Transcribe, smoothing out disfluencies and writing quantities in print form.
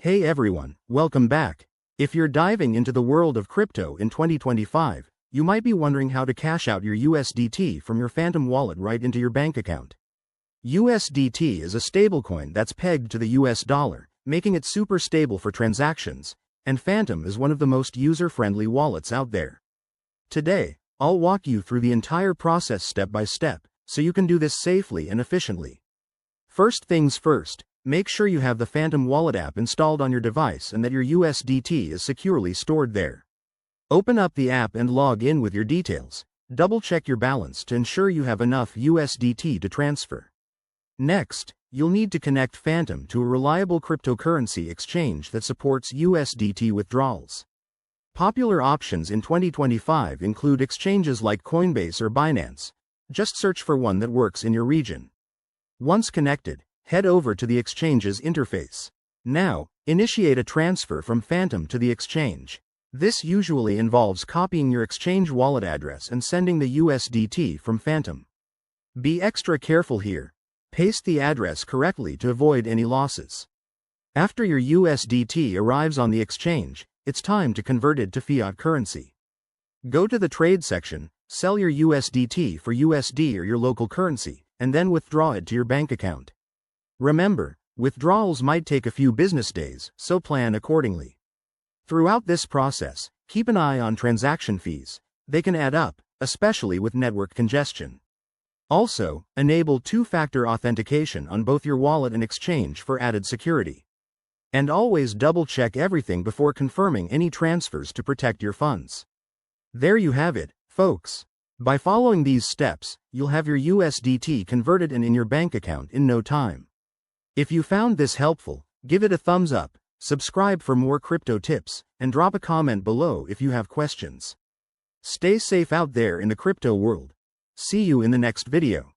Hey everyone, welcome back. If you're diving into the world of crypto in 2025, you might be wondering how to cash out your USDT from your Phantom wallet right into your bank account. USDT is a stablecoin that's pegged to the US dollar, making it super stable for transactions, and Phantom is one of the most user-friendly wallets out there. Today, I'll walk you through the entire process step by step, so you can do this safely and efficiently. First things first, make sure you have the Phantom Wallet app installed on your device and that your USDT is securely stored there. Open up the app and log in with your details. Double-check your balance to ensure you have enough USDT to transfer. Next, you'll need to connect Phantom to a reliable cryptocurrency exchange that supports USDT withdrawals. Popular options in 2025 include exchanges like Coinbase or Binance. Just search for one that works in your region. Once connected, head over to the exchange's interface. Now, initiate a transfer from Phantom to the exchange. This usually involves copying your exchange wallet address and sending the USDT from Phantom. Be extra careful here. Paste the address correctly to avoid any losses. After your USDT arrives on the exchange, it's time to convert it to fiat currency. Go to the trade section, sell your USDT for USD or your local currency, and then withdraw it to your bank account. Remember, withdrawals might take a few business days, so plan accordingly. Throughout this process, keep an eye on transaction fees. They can add up, especially with network congestion. Also, enable two-factor authentication on both your wallet and exchange for added security. And always double-check everything before confirming any transfers to protect your funds. There you have it, folks. By following these steps, you'll have your USDT converted and in your bank account in no time. If you found this helpful, give it a thumbs up, subscribe for more crypto tips, and drop a comment below if you have questions. Stay safe out there in the crypto world. See you in the next video.